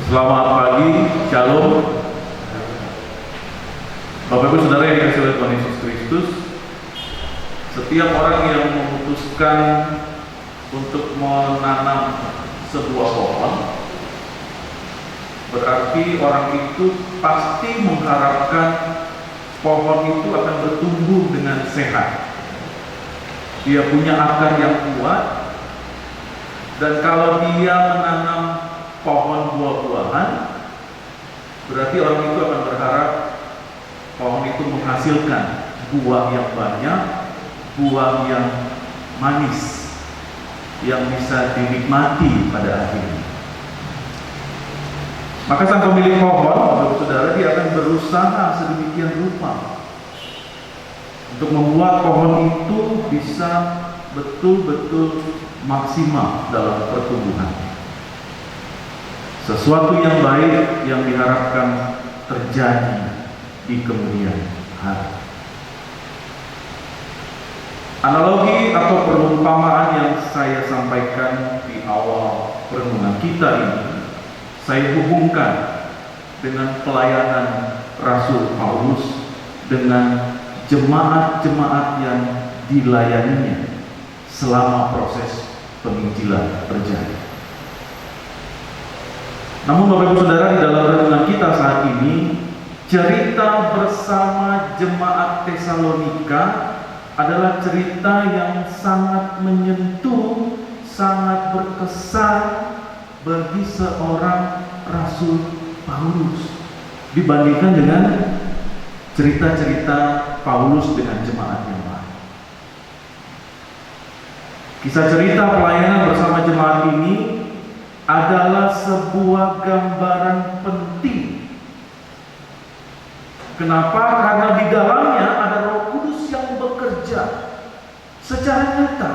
Selamat pagi, Shalom. Bapak Ibu Saudara yang dikasihi oleh Tuhan Yesus Kristus, setiap orang yang memutuskan untuk menanam sebuah pohon, berarti orang itu pasti mengharapkan pohon itu akan bertumbuh dengan sehat. Dia punya akar yang kuat, dan kalau dia menanam pohon buah-buahan, berarti orang itu akan berharap pohon itu menghasilkan buah yang banyak, buah yang manis, yang bisa dinikmati pada akhirnya. Maka sang pemilik pohon, saudara, dia akan berusaha sedemikian rupa untuk membuat pohon itu bisa betul-betul maksimal dalam pertumbuhan. Sesuatu yang baik yang diharapkan terjadi di kemudian hari. Analogi atau perumpamaan yang saya sampaikan di awal renungan kita ini, saya hubungkan dengan pelayanan Rasul Paulus dengan jemaat-jemaat yang dilayaninya selama proses penginjilan terjadi. Namun Bapak Ibu Saudara, di dalam renungan kita saat ini, cerita bersama jemaat Tesalonika adalah cerita yang sangat menyentuh, sangat berkesan bagi seorang Rasul Paulus dibandingkan dengan cerita-cerita Paulus dengan jemaat yang lain. Kisah cerita pelayanan bersama jemaat ini adalah sebuah gambaran penting. Kenapa? Karena di dalamnya ada Roh Kudus yang bekerja secara nyata.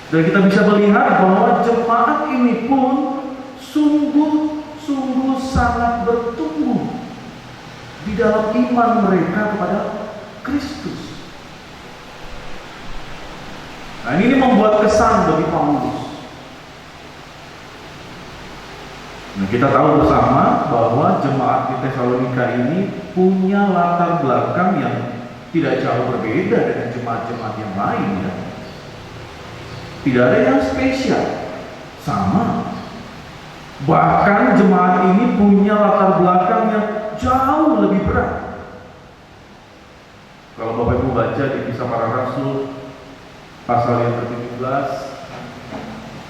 Dan kita bisa melihat bahwa jemaat ini pun sungguh-sungguh sangat bertumbuh di dalam iman mereka kepada Kristus. Nah, ini membuat kesan bagi Paulus. Nah, kita tahu bersama bahwa jemaat di Tesalonika ini punya latar belakang yang tidak jauh berbeda dengan jemaat-jemaat yang lain, ya. Tidak ada yang spesial, sama. Bahkan jemaat ini punya latar belakang yang jauh lebih berat. Kalau Bapak Ibu baca di Kisah Para Rasul pasal yang ke-17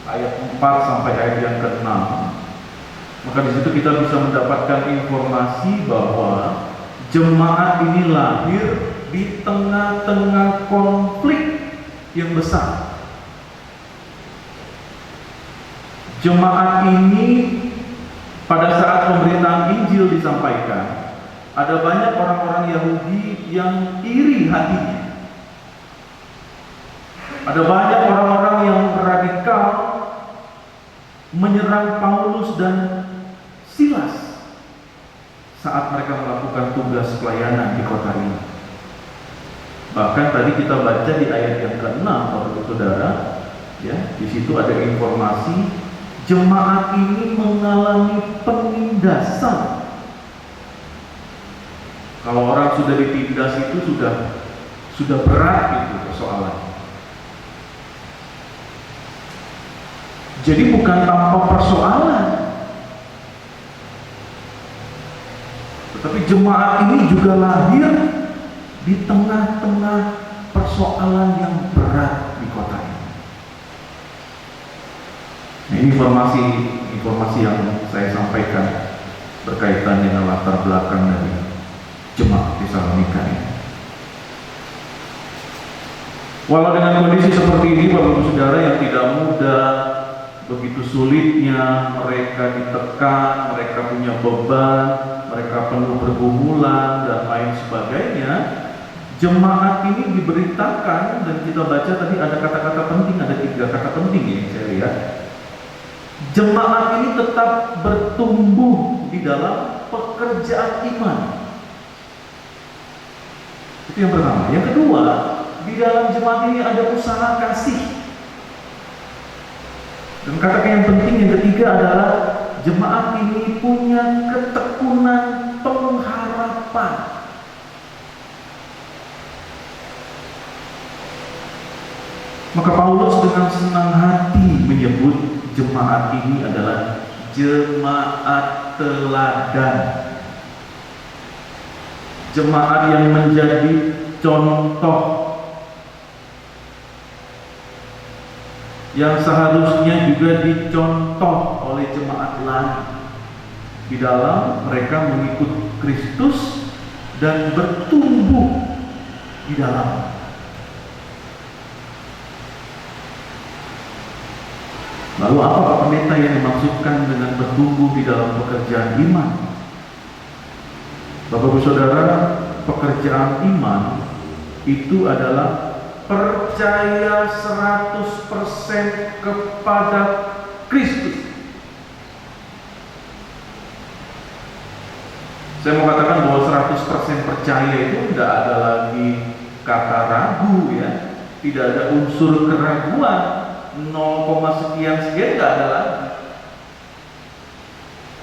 ayat 4 sampai ayat yang ke-6, maka di situ kita bisa mendapatkan informasi bahwa jemaat ini lahir di tengah-tengah konflik yang besar. Jemaat ini pada saat pemberitaan Injil disampaikan, ada banyak orang-orang Yahudi yang iri hatinya. Ada banyak orang-orang yang radikal menyerang Paulus dan Silas saat mereka melakukan tugas pelayanan di kota ini. Bahkan tadi kita baca di ayat yang ke-6, Bapak Ibu Saudara, ya, di situ ada informasi jemaat ini mengalami penindasan. Kalau orang sudah ditindas itu sudah berat itu persoalan. Jadi bukan tanpa persoalan, tetapi jemaat ini juga lahir di tengah-tengah persoalan yang berat di kota ini. Nah, ini informasi yang saya sampaikan berkaitan dengan latar belakang dari jemaat Tesalonika ini. Walau dengan kondisi seperti ini, Bapak Ibu Saudara, yang tidak mudah, begitu sulitnya, mereka ditekan, mereka punya beban, mereka penuh pergumulan dan lain sebagainya, jemaat ini diberitakan, dan kita baca tadi ada kata-kata penting, ada 3 kata penting yang saya lihat. Jemaat ini tetap bertumbuh di dalam pekerjaan iman. Itu yang pertama. Yang kedua, di dalam jemaat ini ada usaha kasih. Dan kata yang penting yang ketiga adalah jemaat ini punya ketekunan pengharapan. Maka Paulus dengan senang hati menyebut jemaat ini adalah jemaat teladan. Jemaat yang menjadi contoh, yang seharusnya juga dicontoh oleh jemaat lain di dalam mereka mengikut Kristus dan bertumbuh di dalam. Lalu apa Pak Pendeta yang dimaksudkan dengan bertumbuh di dalam pekerjaan iman? Bapak Ibu Saudara, pekerjaan iman itu adalah percaya 100% kepada Kristus. Saya mau katakan bahwa 100% percaya itu tidak ada lagi kata ragu ya, tidak ada unsur keraguan. 0, sekian tidak ada lagi.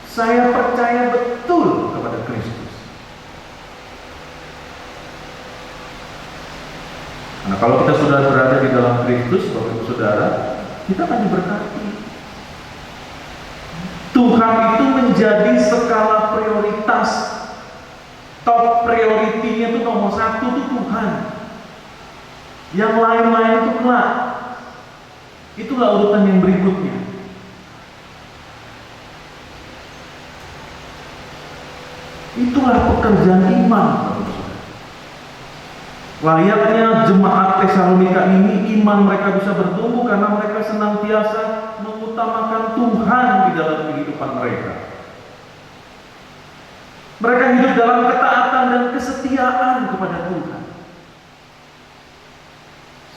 Saya percaya betul kepada Kristus. Nah, kalau kita sudah berada di dalam Kristus, Bapak Ibu Saudara, kita akan diberkati. Tuhan itu menjadi skala prioritas. Top prioritinya itu nomor 1 itu Tuhan. Yang lain-lain itu kelak. Itulah urutan yang berikutnya. Itulah pekerjaan iman. Layaknya jemaat Tesalonika ini, iman mereka bisa bertumbuh karena mereka senantiasa mengutamakan Tuhan di dalam kehidupan mereka. Mereka hidup dalam ketaatan dan kesetiaan kepada Tuhan,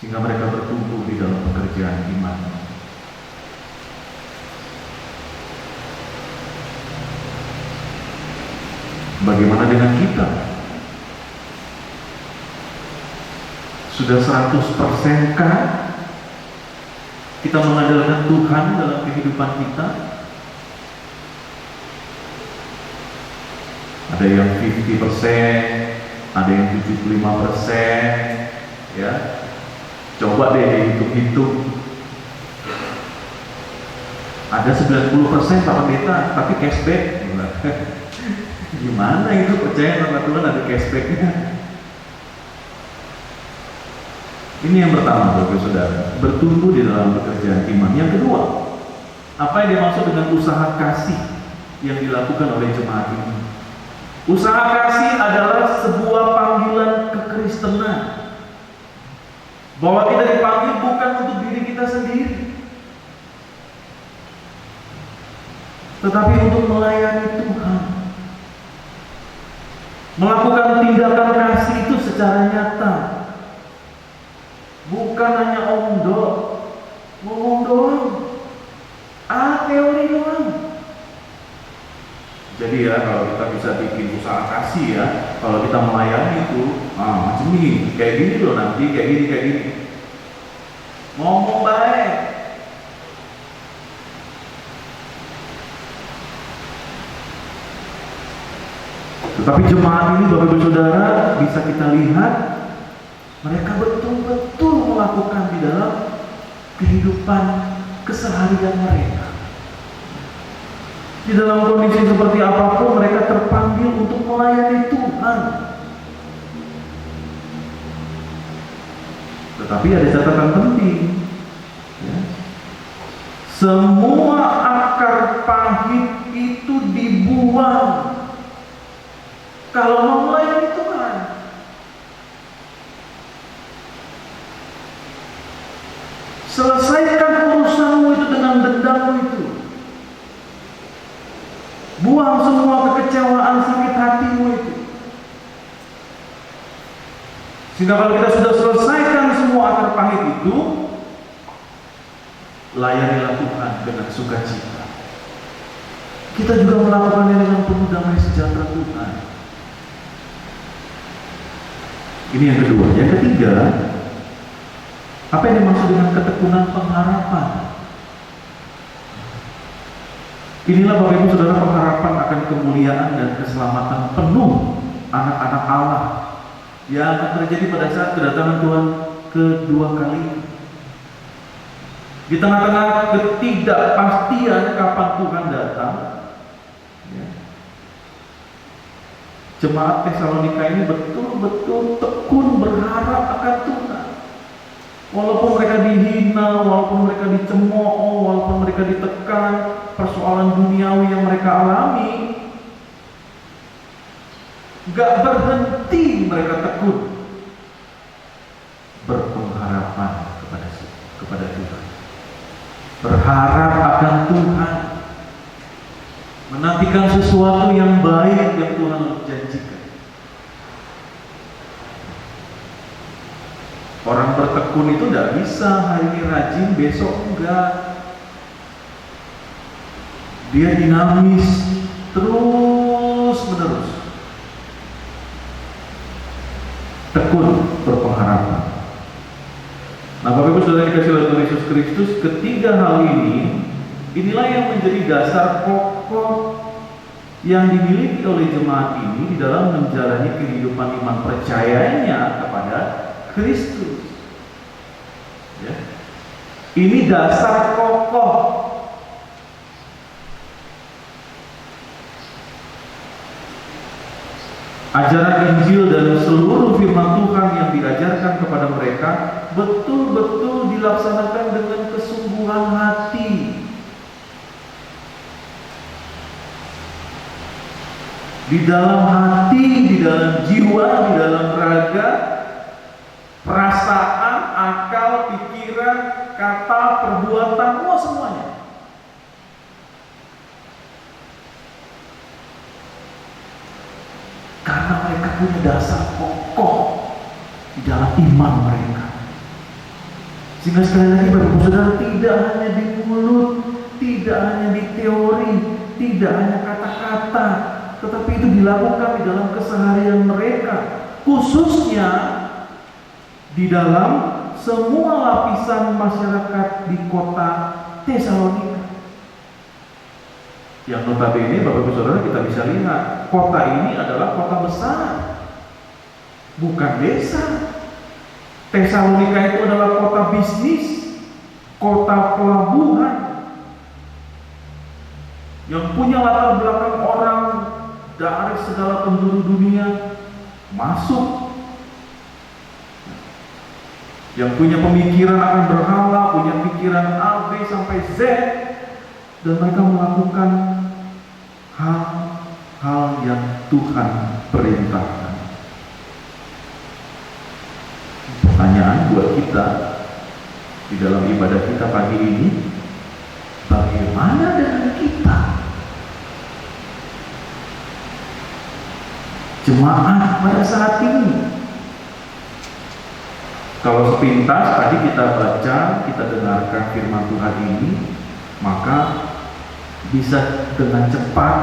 sehingga mereka bertumbuh di dalam pekerjaan iman. Bagaimana dengan kita? Sudah 100%-kah kita mengandalkan Tuhan dalam kehidupan kita? Ada yang 50%, ada yang 75%, ya. Coba deh hitung-hitung. Ada 90% Pak Pendeta, tapi cashback. Gimana itu percaya sama Tuhan ada cashbacknya? Ini yang pertama, Bapak Saudara, bertumbuh di dalam pekerjaan iman. Yang kedua, apa yang dimaksud dengan usaha kasih yang dilakukan oleh jemaat ini? Usaha kasih adalah sebuah panggilan kekristenan. Bahwa kita dipanggil bukan untuk diri kita sendiri, tetapi untuk melayani Tuhan. Melakukan tindakan kasih itu secara nyata, bukan hanya ngomong doang, teori doang. Jadi ya, kalau kita bisa bikin usaha kasih ya, kalau kita melayani itu macam ini, kayak gini loh nanti, kayak gini. Ngomong baik. Tetapi jemaat ini, Bapak Ibu Saudara, bisa kita lihat mereka betul-betul melakukan di dalam kehidupan keseharian mereka. Di dalam kondisi seperti apapun mereka terpanggil untuk melayani Tuhan. Tetapi ada catatan penting ya. Semua akar pahit itu dibuang kalau mau melayani Tuhan. Selesaikan urusanmu itu dengan dendammu itu. Buang semua kekecewaan, sakit hatimu itu. Sehingga kalau kita sudah selesaikan semua akar pahit itu, layanilah Tuhan dengan sukacita. Kita juga melakukannya dengan penuh damai sejahtera Tuhan. Ini yang kedua. Yang ketiga, apa yang dimaksud dengan ketekunan pengharapan? Inilah Bapak Ibu Saudara pengharapan akan kemuliaan dan keselamatan penuh anak-anak Allah yang akan terjadi pada saat kedatangan Tuhan kedua kali. Di tengah-tengah ketidakpastian kapan Tuhan datang, ya, jemaat Tesalonika ini betul-betul tekun berharap akan Tuhan. Walaupun mereka dihina, walaupun mereka dicemooh, walaupun mereka ditekan, persoalan duniawi yang mereka alami, gak berhenti mereka tekun berpengharapan kepada Tuhan, berharap akan Tuhan, menantikan sesuatu yang baik yang Tuhan janjikan. Orang bertekun itu tidak bisa hari ini rajin, besok enggak. Dia dinamis terus menerus. Tekun berpengharapan. Nah, Bapak Ibu Saudara yang dikasihi oleh Tuhan Yesus Kristus, ketiga hal ini, inilah yang menjadi dasar pokok yang dimiliki oleh jemaat ini di dalam menjalani kehidupan iman percayanya kepada Kristus. Ya. Ini dasar pokok. Ajaran Injil dan seluruh firman Tuhan yang diajarkan kepada mereka betul-betul dilaksanakan dengan kesungguhan hati. Di dalam hati, di dalam jiwa, di dalam raga, perasaan, akal, pikiran, kata, perbuatan, semuanya. Karena mereka punya dasar kokoh di dalam iman mereka. Sehingga sekali lagi Bapak Ibu Saudara, tidak hanya di mulut, tidak hanya di teori, tidak hanya kata-kata, tetapi itu dilakukan di dalam keseharian mereka, khususnya di dalam semua lapisan masyarakat di kota Tesalonika. Yang notabene Bapak Ibu Saudara, kita bisa lihat kota ini adalah kota besar, bukan desa. Tesalonika itu adalah kota bisnis, kota pelabuhan, yang punya latar belakang orang dari segala penjuru dunia masuk, yang punya pemikiran akan berhala, punya pikiran A, B sampai Z, dan mereka melakukan hal-hal yang Tuhan perintahkan. Pertanyaan buat kita di dalam ibadah kita pagi ini, bagaimana dengan kita? Jemaat pada saat ini. Kalau sepintas tadi kita baca, kita dengarkan firman Tuhan ini, maka bisa dengan cepat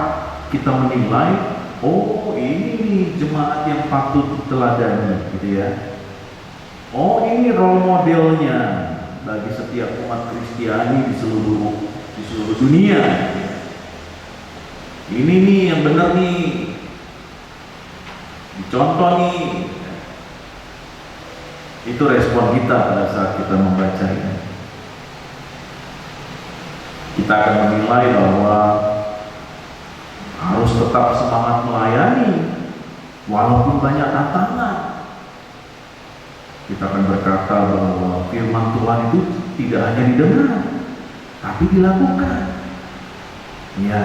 kita menilai, oh ini jemaat yang patut teladani, gitu ya. Oh ini role modelnya bagi setiap umat Kristiani di seluruh dunia. Ini nih yang benar nih, dicontoh nih. Itu respon kita pada saat kita membaca ini. Kita akan menilai bahwa harus tetap semangat melayani walaupun banyak tantangan. Kita akan berkata bahwa firman Tuhan itu tidak hanya didengar, tapi dilakukan. Ya,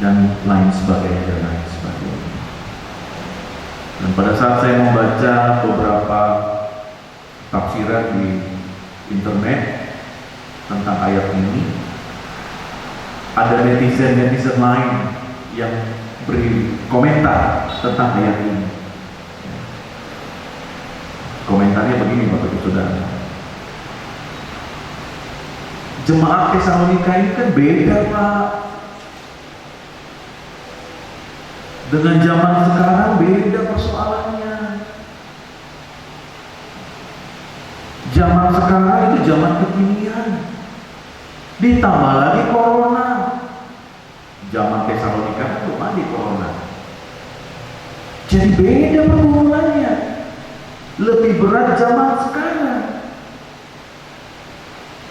dan lain sebagainya dan lain sebagainya. Dan pada saat saya membaca beberapa tafsiran di internet tentang ayat ini, ada netizen lain yang beri komentar tentang ayat ini. Komentarnya begini Bapak Ibu Saudara, jemaat Tesalonika ini kan beda Pak, dengan zaman sekarang beda persoalannya. Zaman sekarang itu zaman kekinian, ditambah lagi corona. Zaman Tesalonika belum ada corona. Jadi beda pergumulannya. Lebih berat zaman sekarang.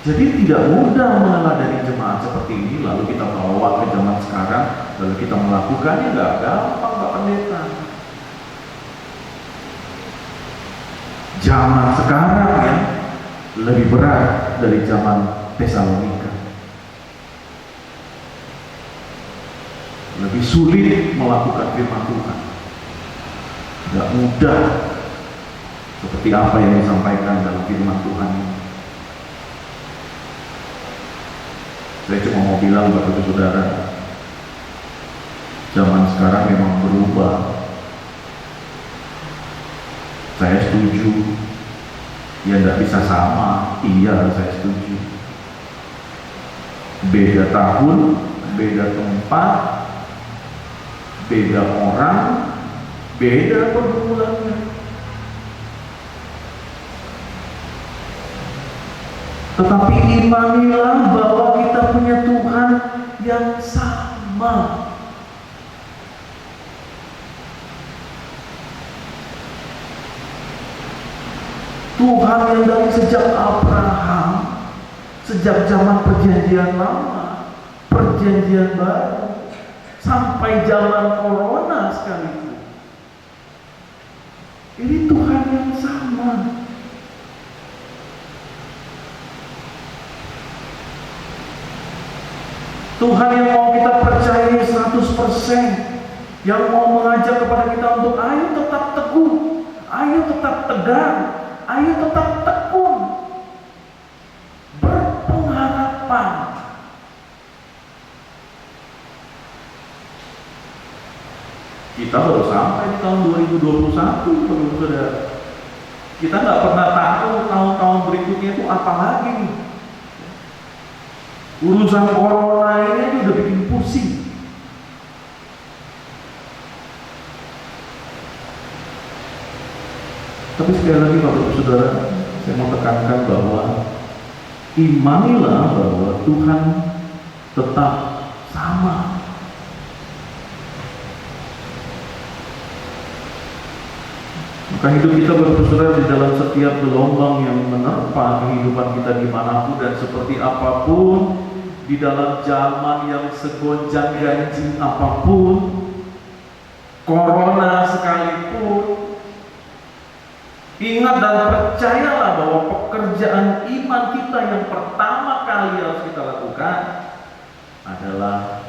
Jadi tidak mudah meneladani jemaat seperti ini, lalu kita bawa ke zaman sekarang, lalu kita melakukannya, nggak gampang Pak Pendeta. Zaman sekarang ya lebih berat dari zaman Tesalonika. Lebih sulit melakukan firman Tuhan. Tidak mudah seperti apa yang disampaikan dalam firman Tuhan ini. Saya cuma mau bilang Bapak Ibu Saudara, zaman sekarang memang berubah. Saya setuju. Ya tidak bisa sama. Iya, saya setuju. Beda tahun, beda tempat, beda orang, beda pergumulannya. Tetapi imanilah bahwa kita punya Tuhan yang sama. Tuhan yang dari sejak Abraham, sejak zaman perjanjian lama, perjanjian baru, sampai zaman corona sekalipun. Ini Tuhan yang sama. Tuhan yang mau kita percayai 100%, yang mau mengajak kepada kita untuk ayo tetap teguh, ayo tetap tegar, ayo tetap tekun, berpengharapan. Kita baru sampai di tahun 2021, saudara. Kita nggak pernah tahu tahun-tahun berikutnya itu apa lagi nih. Urusan corona ini aja udah bikin pusing. Tapi sekali lagi Bapak Ibu Saudara, saya mau tekankan bahwa imanilah bahwa Tuhan tetap sama. Maka hidup kita Bapak Ibu Saudara di dalam setiap gelombang yang menerpa kehidupan kita dimanapun dan seperti apapun, di dalam zaman yang segonjang-ganjing apapun, corona sekalipun, ingat dan percayalah bahwa pekerjaan iman kita yang pertama kali harus kita lakukan adalah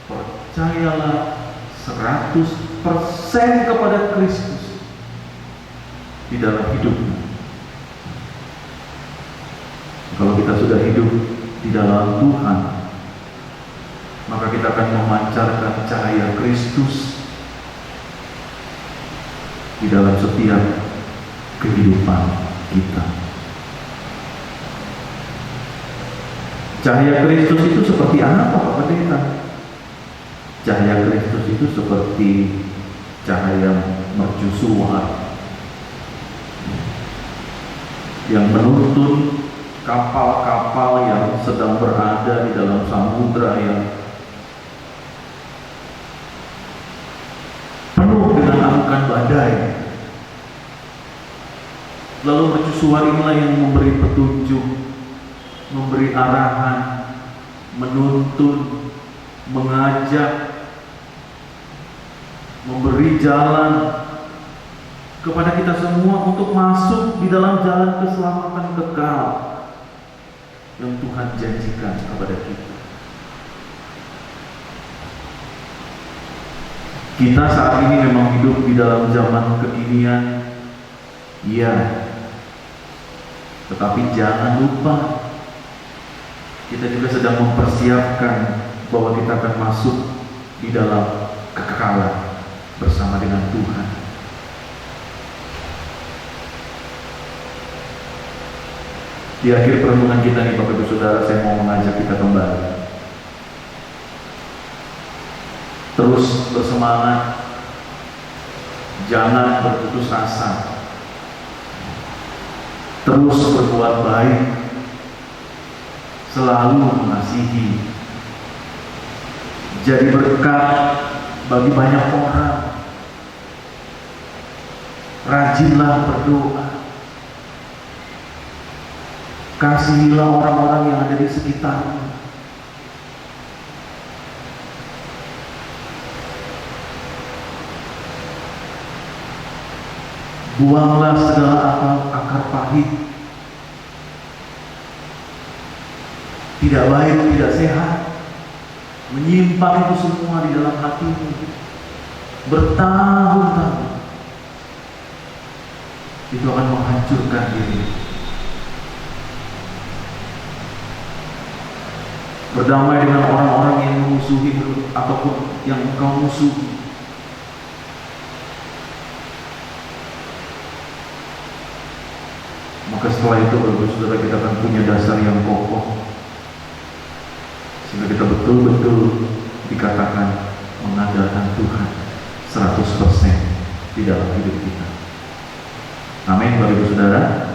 percayalah 100% kepada Kristus di dalam hidupmu. Kalau kita sudah hidup di dalam Tuhan, maka kita akan memancarkan cahaya Kristus di dalam setiap kehidupan kita. Cahaya Kristus itu seperti apa, Pak Pendeta? Cahaya Kristus itu seperti cahaya mercusuar yang menuntun kapal-kapal yang sedang berada di dalam samudra yang penuh dengan amukan badai. Lalu mercusuar inilah yang memberi petunjuk, memberi arahan, menuntun, mengajak, memberi jalan kepada kita semua untuk masuk di dalam jalan keselamatan kekal yang Tuhan janjikan kepada kita. Kita saat ini memang hidup di dalam zaman kekinian, iya. Tetapi jangan lupa, kita juga sedang mempersiapkan bahwa kita akan masuk di dalam kekekalan bersama dengan Tuhan. Di akhir perenungan kita nih Bapak Ibu Saudara, saya mau mengajak kita kembali terus bersemangat, jangan berputus asa, terus berbuat baik, selalu mengasihi, jadi berkat bagi banyak orang. Rajinlah berdoa. Kasihilah orang-orang yang ada di sekitarmu. Buanglah segala akar pahit, tidak baik, tidak sehat, menyimpang itu semua di dalam hatimu bertahun-tahun. Itu akan menghancurkan diri. Berdamai dengan orang-orang yang memusuhi ataupun yang engkau musuhi. Maka setelah itu, saudara, kita akan punya dasar yang kokoh, sehingga kita betul-betul dikatakan mengandalkan Tuhan 100% di dalam hidup kita. Amin, Bapak Ibu Saudara.